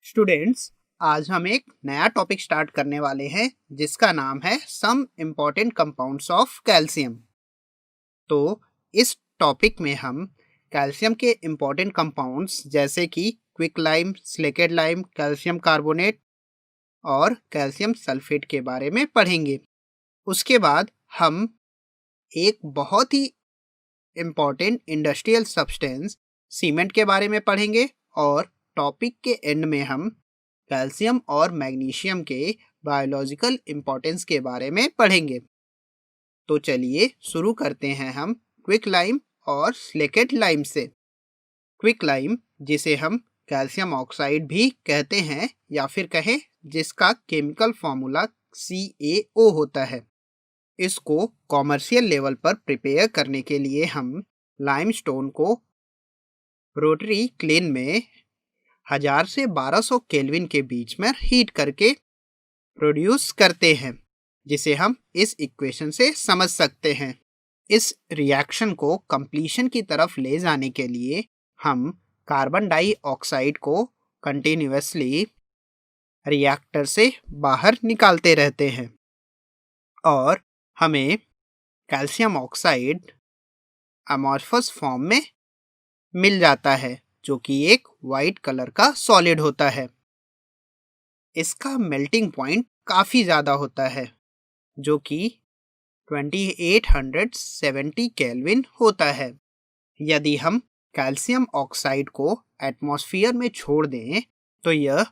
Students, आज हम एक नया टॉपिक स्टार्ट करने वाले हैं जिसका नाम है some important compounds of calcium. तो इस टॉपिक में हम कैल्शियम के इम्पॉर्टेंट कंपाउंड्स जैसे कि quick lime, slaked lime, calcium carbonate और कैल्शियम सल्फेट के बारे में पढ़ेंगे। उसके बाद हम एक बहुत ही इम्पॉर्टेंट इंडस्ट्रियल सब्सटेंस सीमेंट के बारे में पढ़ेंगे और टॉपिक के एंड में हम कैल्शियम और मैग्नीशियम के बायोलॉजिकल इम्पोर्टेंस के बारे में पढ़ेंगे। तो चलिए शुरू करते हैं हम क्विक लाइम और स्लेकेट लाइम से। क्विक लाइम, जिसे हम कैल्शियम ऑक्साइड भी कहते हैं या फिर कहें जिसका केमिकल फॉर्मूला CaO होता है, इसको कॉमर्शियल लेवल पर प्रिपेयर करने के लिए हम लाइमस्टोन को रोटरी क्लीन में 1000 से 1200 केल्विन के बीच में हीट करके प्रोड्यूस करते हैं, जिसे हम इस इक्वेशन से समझ सकते हैं। इस रिएक्शन को कंप्लीशन की तरफ ले जाने के लिए हम कार्बन डाइऑक्साइड को कंटिन्यूअसली रिएक्टर से बाहर निकालते रहते हैं और हमें कैल्शियम ऑक्साइड अमॉर्फस फॉर्म में मिल जाता है, जो कि एक वाइट कलर का सॉलिड होता है। इसका मेल्टिंग पॉइंट काफ़ी ज़्यादा होता है, जो कि 2870 केल्विन होता है। यदि हम कैल्शियम ऑक्साइड को एटमॉस्फेयर में छोड़ दें तो यह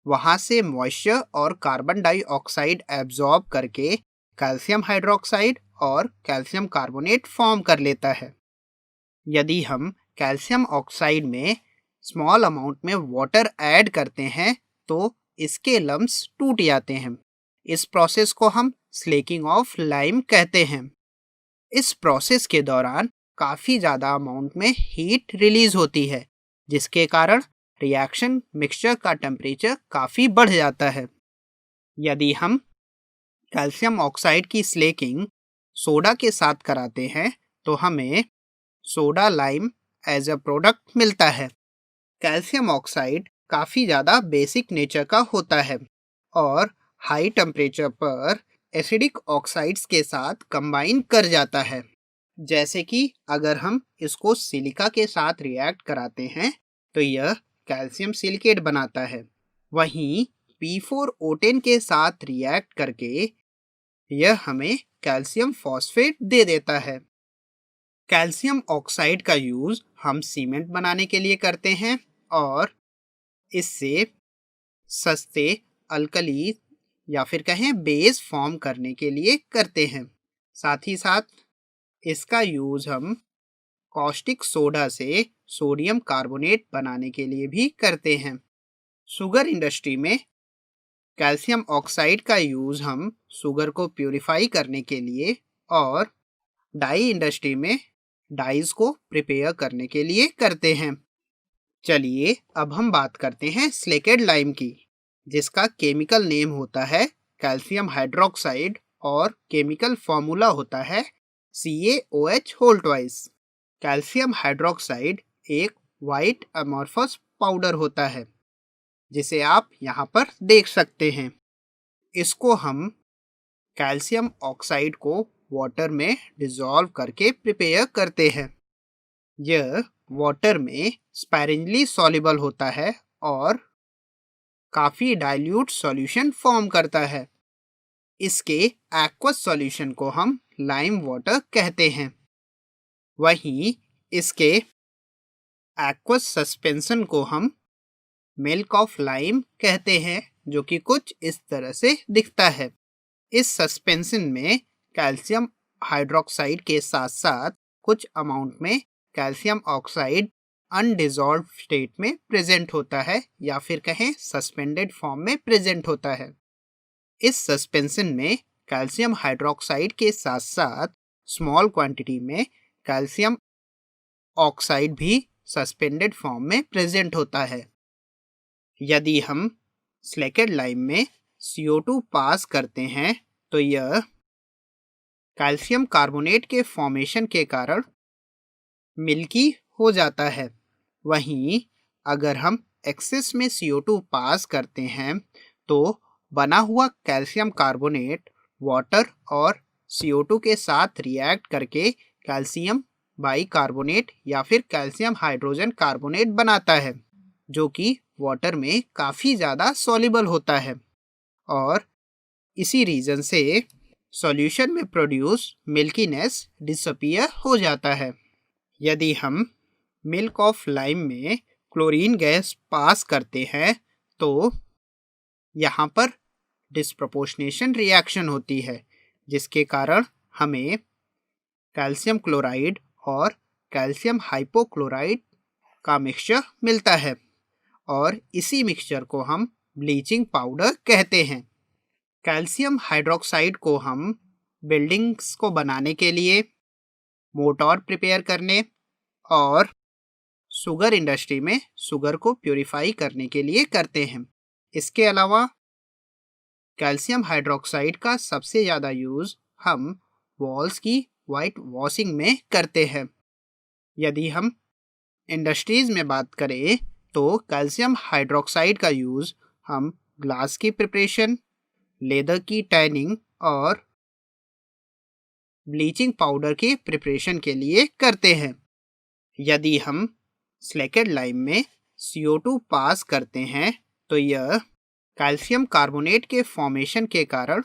वहाँ से मॉइस्चर और कार्बन डाइऑक्साइड एब्जॉर्ब करके कैल्शियम हाइड्रोक्साइड और कैल्शियम कार्बोनेट फॉर्म कर लेता है। यदि हम कैल्शियम ऑक्साइड में स्मॉल अमाउंट में वाटर ऐड करते हैं तो इसके लम्स टूट जाते हैं। इस प्रोसेस को हम स्लेकिंग ऑफ लाइम कहते हैं। इस प्रोसेस के दौरान काफ़ी ज़्यादा अमाउंट में हीट रिलीज होती है, जिसके कारण रिएक्शन मिक्सचर का टेम्परेचर काफ़ी बढ़ जाता है। यदि हम कैल्शियम ऑक्साइड की स्लेकिंग सोडा के साथ कराते हैं तो हमें soda lime as a product मिलता है। कैल्शियम ऑक्साइड काफ़ी ज़्यादा बेसिक नेचर का होता है और हाई टेम्परेचर पर एसिडिक ऑक्साइड्स के साथ कंबाइन कर जाता है। जैसे कि अगर हम इसको सिलिका के साथ रिएक्ट कराते हैं तो यह कैल्शियम सिलिकेट बनाता है। वहीं P4O10 के साथ रिएक्ट करके यह हमें कैल्शियम फॉस्फेट दे देता है। कैल्शियम ऑक्साइड का यूज़ हम सीमेंट बनाने के लिए करते हैं और इससे सस्ते अल्कली या फिर कहें बेस फॉर्म करने के लिए करते हैं। साथ ही साथ इसका यूज़ हम कॉस्टिक सोडा से सोडियम कार्बोनेट बनाने के लिए भी करते हैं। शुगर इंडस्ट्री में कैल्शियम ऑक्साइड का यूज़ हम शुगर को प्यूरिफाई करने के लिए और डाई इंडस्ट्री में डाइज को प्रिपेयर करने के लिए करते हैं। चलिए अब हम बात करते हैं स्लेकेट लाइम की, जिसका केमिकल नेम होता है कैल्शियम हाइड्रोक्साइड और केमिकल फॉर्मूला होता है CaOH whole twice. Calcium hydroxide एक वाइट अमॉर्फस पाउडर होता है, जिसे आप यहाँ पर देख सकते हैं। इसको हम कैल्शियम ऑक्साइड को वाटर में डिसॉल्व करके प्रिपेयर करते हैं। यह वाटर में स्पैरेंजली सॉल्युबल होता है और काफ़ी डाइल्यूट सॉल्यूशन फॉर्म करता है। इसके एक्वस सॉल्यूशन को हम लाइम वाटर कहते हैं। वहीं इसके एक्वस सस्पेंशन को हम मिल्क ऑफ लाइम कहते हैं, जो कि कुछ इस तरह से दिखता है। इस सस्पेंशन में कैल्शियम हाइड्रोक्साइड के साथ साथ कुछ अमाउंट में कैल्शियम ऑक्साइड अनडिजॉल्व स्टेट में प्रेजेंट होता है या फिर कहें सस्पेंडेड फॉर्म में प्रेजेंट होता है। इस सस्पेंशन में कैल्शियम हाइड्रोक्साइड के साथ साथ स्मॉल क्वांटिटी में कैल्शियम ऑक्साइड भी सस्पेंडेड फॉर्म में प्रेजेंट होता है। यदि हम स्लेकेट लाइम में CO2 पास करते हैं तो यह कैल्शियम कार्बोनेट के फॉर्मेशन के कारण मिल्की हो जाता है। वहीं अगर हम एक्सेस में CO2 पास करते हैं तो बना हुआ कैल्शियम कार्बोनेट वाटर और CO2 के साथ रिएक्ट करके कैल्शियम बाइकार्बोनेट या फिर कैल्शियम हाइड्रोजन कार्बोनेट बनाता है, जो कि वाटर में काफ़ी ज़्यादा सॉल्युबल होता है और इसी रीज़न से सॉल्यूशन में प्रोड्यूस मिल्कीनेस डिसअपियर हो जाता है। यदि हम मिल्क ऑफ लाइम में क्लोरीन गैस पास करते हैं तो यहाँ पर डिस्प्रपोर्शनेशन रिएक्शन होती है, जिसके कारण हमें कैल्शियम क्लोराइड और कैल्शियम हाइपोक्लोराइड का मिक्सचर मिलता है और इसी मिक्सचर को हम ब्लीचिंग पाउडर कहते हैं। कैल्शियम हाइड्रोक्साइड को हम बिल्डिंग्स को बनाने के लिए, मोटर प्रिपेयर करने और शुगर इंडस्ट्री में शुगर को प्यूरिफाई करने के लिए करते हैं। इसके अलावा कैल्शियम हाइड्रोक्साइड का सबसे ज़्यादा यूज़ हम वॉल्स की वाइट वॉशिंग में करते हैं। यदि हम इंडस्ट्रीज़ में बात करें तो कैल्शियम हाइड्रोक्साइड का यूज़ हम ग्लास की प्रिपरेशन, लेदर की टैनिंग और ब्लीचिंग पाउडर की प्रिपरेशन के लिए करते हैं। यदि हम स्लेकेड लाइम में CO2 पास करते हैं तो यह कैल्शियम कार्बोनेट के फॉर्मेशन के कारण